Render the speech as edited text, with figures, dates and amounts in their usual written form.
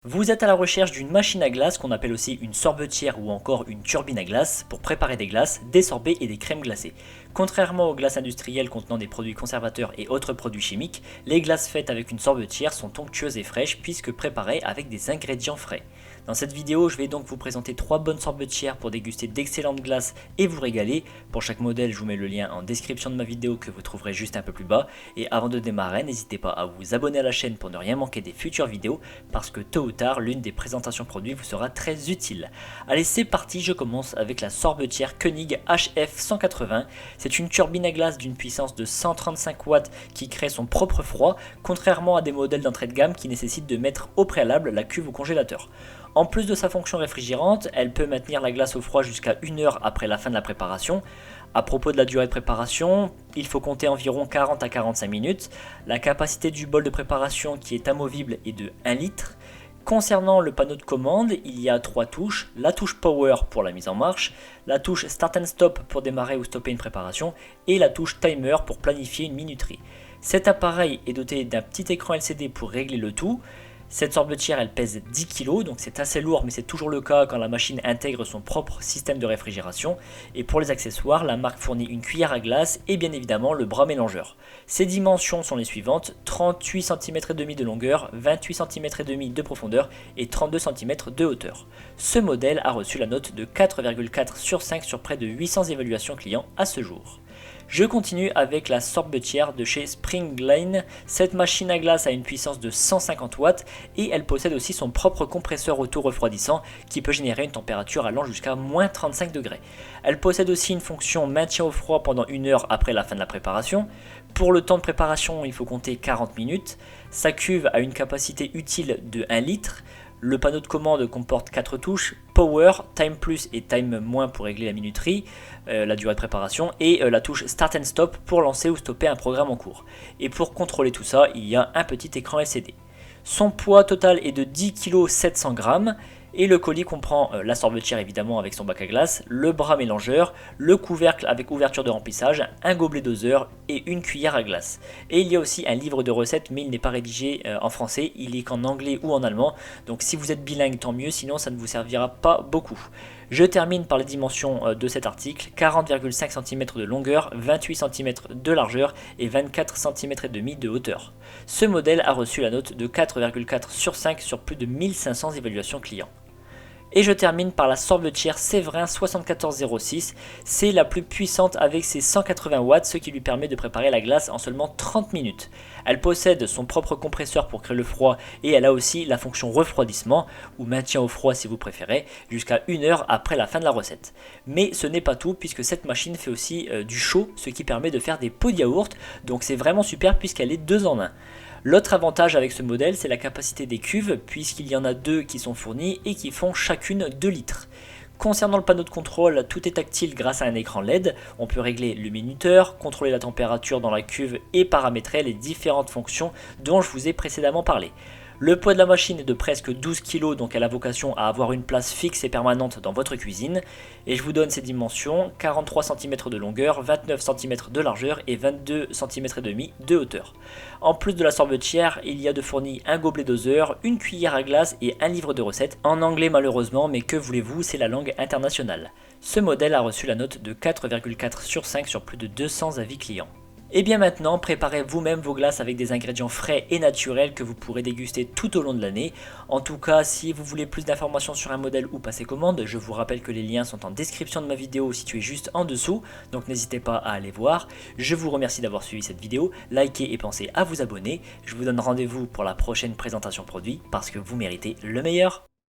Vous êtes à la recherche d'une machine à glace qu'on appelle aussi une sorbetière ou encore une turbine à glace pour préparer des glaces, des sorbets et des crèmes glacées. Contrairement aux glaces industrielles contenant des produits conservateurs et autres produits chimiques, les glaces faites avec une sorbetière sont onctueuses et fraîches puisque préparées avec des ingrédients frais. Dans cette vidéo, je vais donc vous présenter 3 bonnes sorbetières pour déguster d'excellentes glaces et vous régaler. Pour chaque modèle, je vous mets le lien en description de ma vidéo que vous trouverez juste un peu plus bas. Et avant de démarrer, n'hésitez pas à vous abonner à la chaîne pour ne rien manquer des futures vidéos parce que tôt ou tard, l'une des présentations produits vous sera très utile. Allez, c'est parti, je commence avec la sorbetière Koenig HF 180. C'est une turbine à glace d'une puissance de 135 watts qui crée son propre froid, contrairement à des modèles d'entrée de gamme qui nécessitent de mettre au préalable la cuve au congélateur. En plus de sa fonction réfrigérante, elle peut maintenir la glace au froid jusqu'à 1 heure après la fin de la préparation. À propos de la durée de préparation, il faut compter environ 40 à 45 minutes. La capacité du bol de préparation qui est amovible est de 1 litre. Concernant le panneau de commande, il y a 3 touches, la touche Power pour la mise en marche, la touche Start and Stop pour démarrer ou stopper une préparation et la touche Timer pour planifier une minuterie. Cet appareil est doté d'un petit écran LCD pour régler le tout. Cette sorbetière elle pèse 10 kg, donc c'est assez lourd, mais c'est toujours le cas quand la machine intègre son propre système de réfrigération. Et pour les accessoires, la marque fournit une cuillère à glace et bien évidemment le bras mélangeur. Ses dimensions sont les suivantes: 38 cm et demi de longueur, 28 cm et demi de profondeur et 32 cm de hauteur. Ce modèle a reçu la note de 4,4 sur 5 sur près de 800 évaluations clients à ce jour. Je continue avec la sorbetière de chez Springline. Cette machine à glace a une puissance de 150 watts et elle possède aussi son propre compresseur auto-refroidissant qui peut générer une température allant jusqu'à moins 35 degrés. Elle possède aussi une fonction maintien au froid pendant 1 heure après la fin de la préparation. Pour le temps de préparation, il faut compter 40 minutes. Sa cuve a une capacité utile de 1 litre. Le panneau de commande comporte 4 touches, Power, Time Plus et Time Moins pour régler la minuterie, la durée de préparation, et la touche Start and Stop pour lancer ou stopper un programme en cours. Et pour contrôler tout ça, il y a un petit écran LCD. Son poids total est de 10 kg 700 g. Et le colis comprend la sorbetière évidemment avec son bac à glace, le bras mélangeur, le couvercle avec ouverture de remplissage, un gobelet doseur et une cuillère à glace. Et il y a aussi un livre de recettes, mais il n'est pas rédigé en français, il est qu'en anglais ou en allemand. Donc si vous êtes bilingue, tant mieux, sinon ça ne vous servira pas beaucoup. Je termine par les dimensions de cet article: 40,5 cm de longueur, 28 cm de largeur et 24 cm et demi de hauteur. Ce modèle a reçu la note de 4,4 sur 5 sur plus de 1500 évaluations clients. Et je termine par la sorbetière Séverin 7406, c'est la plus puissante avec ses 180 watts, ce qui lui permet de préparer la glace en seulement 30 minutes. Elle possède son propre compresseur pour créer le froid et elle a aussi la fonction refroidissement, ou maintien au froid si vous préférez, jusqu'à 1 heure après la fin de la recette. Mais ce n'est pas tout puisque cette machine fait aussi du chaud, ce qui permet de faire des pots de yaourt, donc c'est vraiment super puisqu'elle est 2 en 1. L'autre avantage avec ce modèle, c'est la capacité des cuves, puisqu'il y en a 2 qui sont fournies et qui font chacune 2 litres. Concernant le panneau de contrôle, tout est tactile grâce à un écran LED. On peut régler le minuteur, contrôler la température dans la cuve et paramétrer les différentes fonctions dont je vous ai précédemment parlé. Le poids de la machine est de presque 12 kg, donc elle a vocation à avoir une place fixe et permanente dans votre cuisine. Et je vous donne ses dimensions: 43 cm de longueur, 29 cm de largeur et 22 cm et demi de hauteur. En plus de la sorbetière, il y a de fourni un gobelet doseur, une cuillère à glace et un livre de recettes, en anglais malheureusement, mais que voulez-vous, c'est la langue internationale. Ce modèle a reçu la note de 4,4 sur 5 sur plus de 200 avis clients. Et bien maintenant, préparez vous-même vos glaces avec des ingrédients frais et naturels que vous pourrez déguster tout au long de l'année. En tout cas, si vous voulez plus d'informations sur un modèle ou passer commande, je vous rappelle que les liens sont en description de ma vidéo située juste en dessous, donc n'hésitez pas à aller voir. Je vous remercie d'avoir suivi cette vidéo, likez et pensez à vous abonner. Je vous donne rendez-vous pour la prochaine présentation produit parce que vous méritez le meilleur.